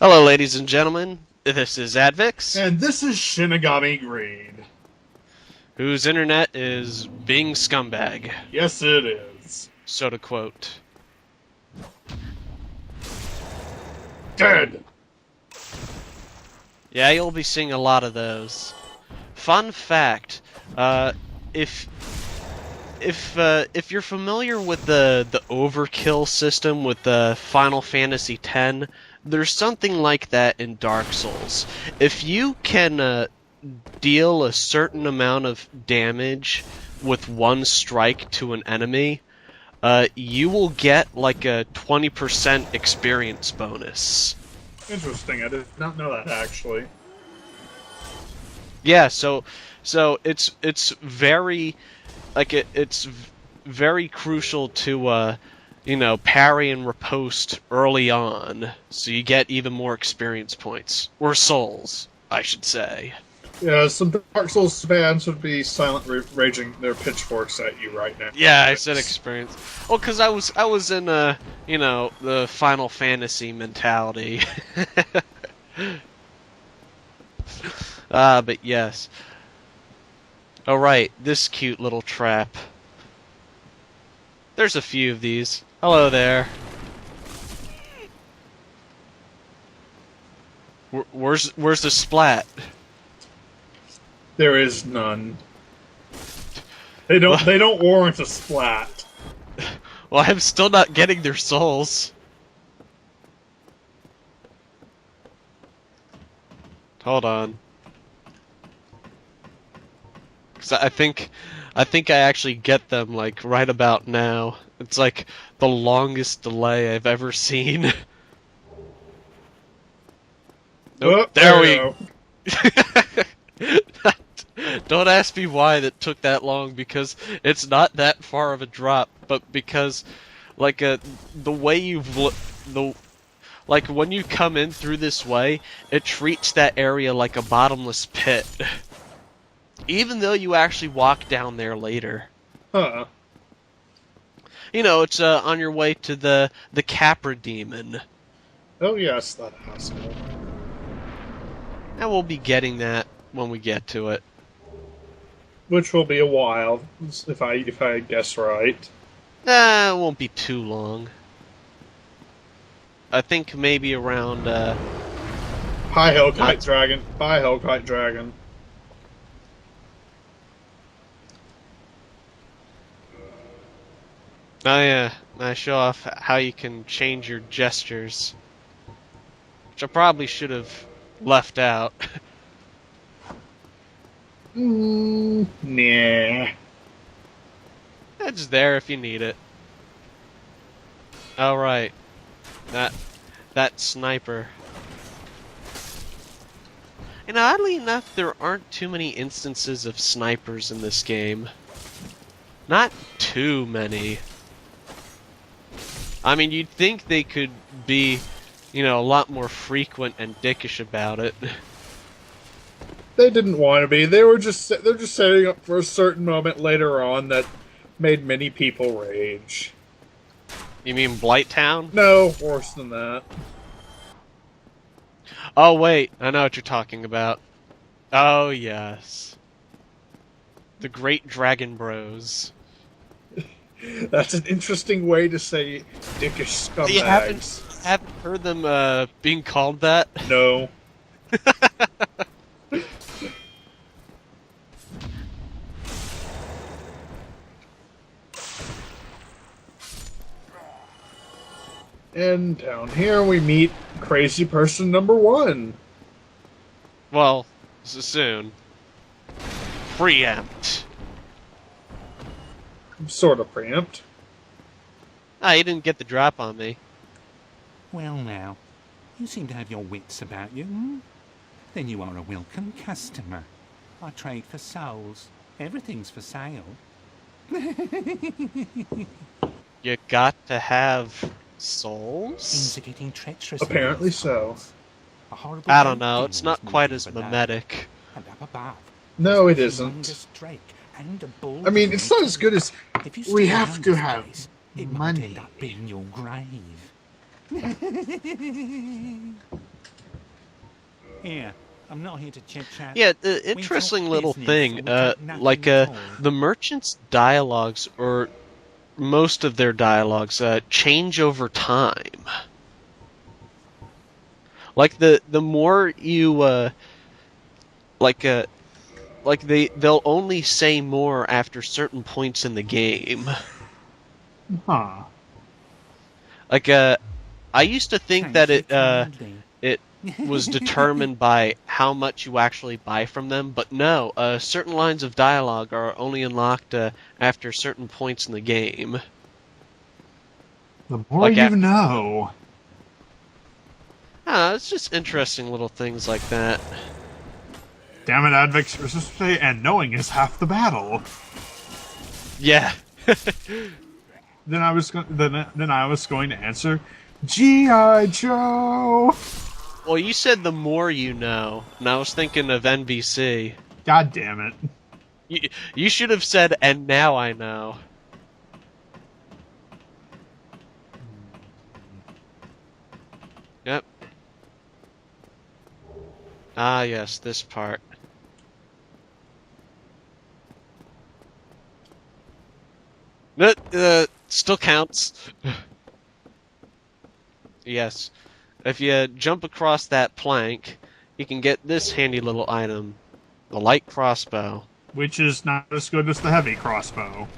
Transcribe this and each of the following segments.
Hello, ladies and gentlemen. This is Advix, And this is Shinigami Green. whose internet is being scumbag, Yes, it is. so to quote. Dead. Yeah, you'll be seeing a lot of those. Fun fact: uh, if if you're familiar with the overkill system with the Final Fantasy X, there's something like that in Dark Souls. If you can deal a certain amount of damage with one strike to an enemy, you will get like a 20% experience bonus. Interesting. I did not know that actually. Yeah, so it's very it's very crucial to parry and riposte early on, so you get even more experience points or souls, I should say. Yeah, some Dark Souls fans would be silently raging their pitchforks at you right now. Yeah, I said Yes. experience. Well, because I was in the Final Fantasy mentality. But yes. All right, this cute little trap. There's a few of these. Hello there. Where's the splat? There is none. Well, They don't warrant a splat. well, I'm still not getting their souls. Hold on. 'Cause I think I actually get them like right about now. It's like the longest delay I've ever seen. Nope, Oh, there there we we. go. Don't ask me why that took that long, because it's not that far of a drop, but because like the way the like when you come in through this way, it treats that area like a bottomless pit. Even though you actually walk down there later. Huh. It's on your way to the Capra Demon. Oh yes, that asshole. And we'll be getting that when we get to it. Which will be a while, if I guess right. It won't be too long. I think maybe around Hi Hellkite not Dragon. Bye Hellkite Dragon. Oh yeah, I show off how you can change your gestures, which I probably should have left out. Nah. It's there if you need it. All right, that that sniper. And oddly enough, there aren't too many instances of snipers in this game. Not too many. I mean, you'd think they could be, a lot more frequent and dickish about it. They didn't want to be. They're just setting up for a certain moment later on that made many people rage. You mean Blighttown? No, worse than that. Oh wait, I know what you're talking about. Oh yes. The Great Dragon Bros. That's an interesting way to say dickish You haven't scumbags. haven't heard them being called that? No. And down here we meet crazy person number one. Well, so soon. Preempt. Sort of preempt. Ah, you didn't get the drop on me. Well now, you seem to have your wits about you, hmm? Then you are a welcome customer. I trade for souls. Everything's for sale. You got to have Things souls? are getting treacherous. Apparently so. A horrible I don't great know, deal it's is not quite moving as below. mimetic. And up above, No, it there's a isn't. humongous drake and a bull. I mean, it's not as good as If you we stick have around to this have place, it might money. end up being your grave. Here, I'm not here to chit-chat. Yeah, the interesting talk little business thing, or we talk nothing like, at all. the merchants' dialogues, or most of their dialogues, change over time. Like, the more you, they'll only say more after certain points in the game. Huh. Like, I used to think that Thanks kindly. it was determined by how much you actually buy from them, but no, certain lines of dialogue are only unlocked after certain points in the game. The more Like, you know. it's just interesting little things like that. Damn it, Advix, you're supposed to say, and knowing is half the battle. Yeah. Then I was going to answer, G.I. Joe. Well, you said the more you know, and I was thinking of NBC. God damn it. You should have said, and now I know. Yep. Ah, yes, this part. Still counts. Yes. If you jump across that plank, you can get this handy little item. The light crossbow. Which is not as good as the heavy crossbow.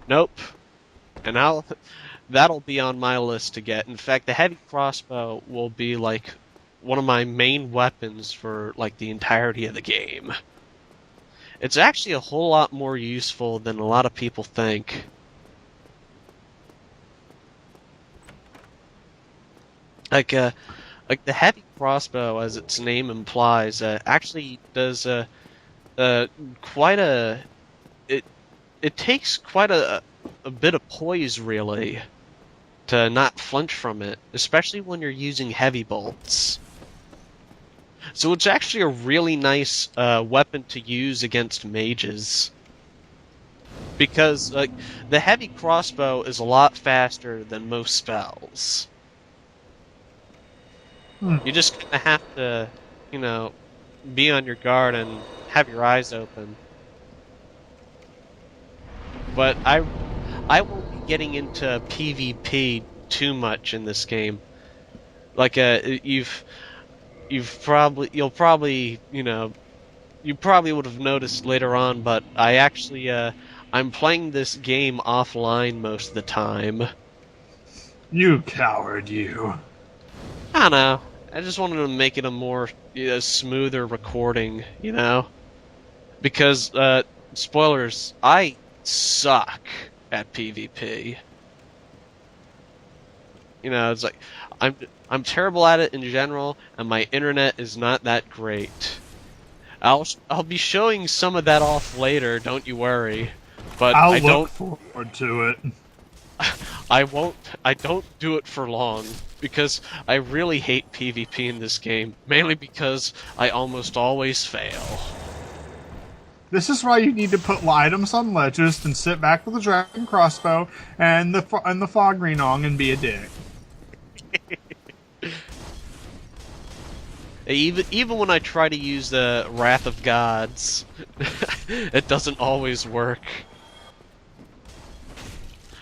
Nope. And that'll be on my list to get. In fact, the heavy crossbow will be like one of my main weapons for like the entirety of the game. It's actually a whole lot more useful than a lot of people think. Like the heavy crossbow, as its name implies, actually does quite a. It takes quite a bit of poise, really, to not flinch from it, especially when you're using heavy bolts. So it's actually a really nice weapon to use against mages. Because like the heavy crossbow is a lot faster than most spells. You just kind of have to, be on your guard and have your eyes open. But I won't be getting into PvP too much in this game. Like you probably would have noticed later on, but I actually I'm playing this game offline most of the time. You coward, you. I don't know. I just wanted to make it a more smoother recording, Because, spoilers, I suck at PvP. It's like, I'm terrible at it in general, and my internet is not that great. I'll be showing some of that off later, don't you worry. But I look forward to it. I don't do it for long, because I really hate PvP in this game, mainly because I almost always fail. This is why you need to put items on ledges and sit back with a dragon crossbow and the fog renong and be a dick. Even when I try to use the Wrath of Gods, it doesn't always work.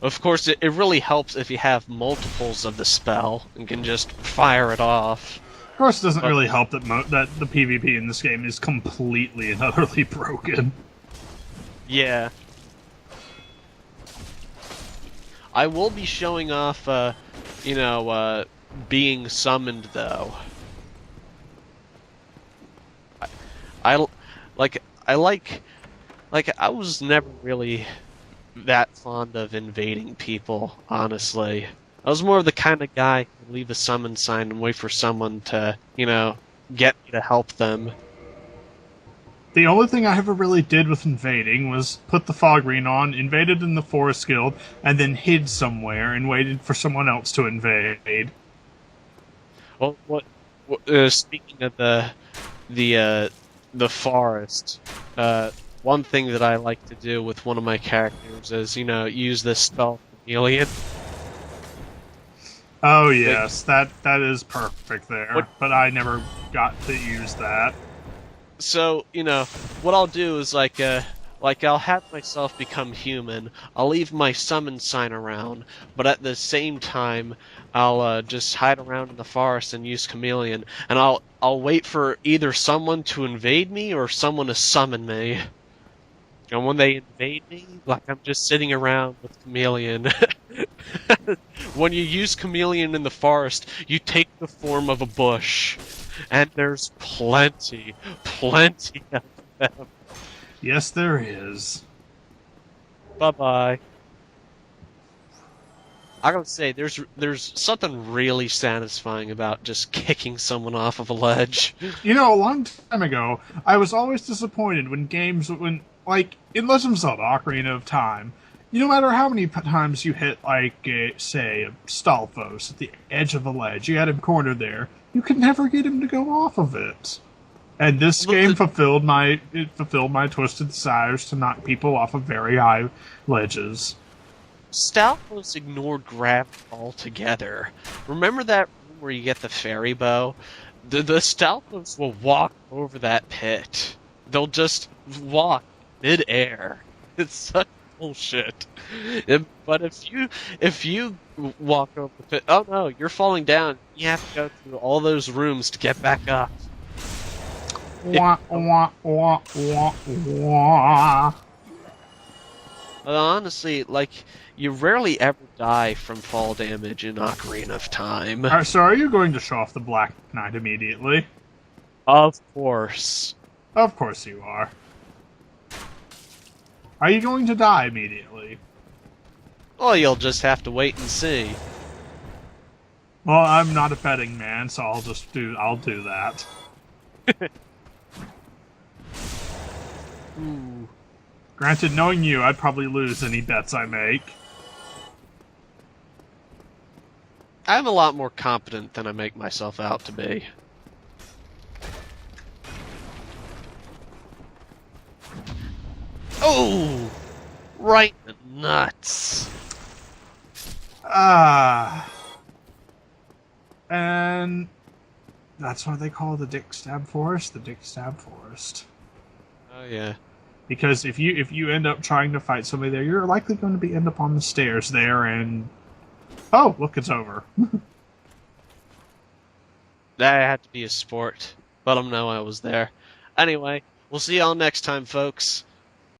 Of course, it really helps if you have multiples of the spell and can just fire it off. Of course, it doesn't really help that that the PvP in this game is completely and utterly broken. Yeah. I will be showing off, being summoned, though. I was never really that fond of invading people, honestly. I was more of the kind of guy who would leave a summon sign and wait for someone to, get me to help them. The only thing I ever really did with invading was put the fog ring on, invaded in the Forest Guild, and then hid somewhere and waited for someone else to invade. Well, speaking of the forest, one thing that I like to do with one of my characters is, use this spell chameleon. Oh yes, that is perfect there. But I never got to use that. So, what I'll do is like I'll have myself become human. I'll leave my summon sign around, but at the same time, I'll just hide around in the forest and use chameleon, and I'll wait for either someone to invade me or someone to summon me. And when they invade me, like I'm just sitting around with chameleon. When you use chameleon in the forest, you take the form of a bush, and there's plenty of them. Yes, there is. Bye-bye. I gotta say, there's something really satisfying about just kicking someone off of a ledge. You know, a long time ago, I was always disappointed when like, in Legend of Zelda Ocarina of Time, no matter how many times you hit, like, say, a Stalfos at the edge of a ledge, you had him cornered there, you could never get him to go off of it. And this game fulfilled my twisted desires to knock people off of very high ledges. Stalfos ignored gravity altogether. Remember that room where you get the fairy bow? The Stalfos will walk over that pit. They'll just walk mid-air. It's such bullshit. But if you walk over the pit, oh no, you're falling down. You have to go through all those rooms to get back up. Wah, wah, wah, wah, wah. Honestly, like, you rarely ever die from fall damage in Ocarina of Time. Alright, so are you going to show off the Black Knight immediately? Of course. Of course you are. Are you going to die immediately? Well, you'll just have to wait and see. Well, I'm not a betting man, so I'll do that. Ooh. Granted, knowing you, I'd probably lose any bets I make. I'm a lot more competent than I make myself out to be. Oh! Right in the nuts. And that's why they call the Dick Stab Forest the Dick Stab Forest. Oh yeah. Because if you end up trying to fight somebody there, you're likely going to end up on the stairs there, and oh, look, it's over. That had to be a sport. Let them know I was there. Anyway, we'll see y'all next time, folks.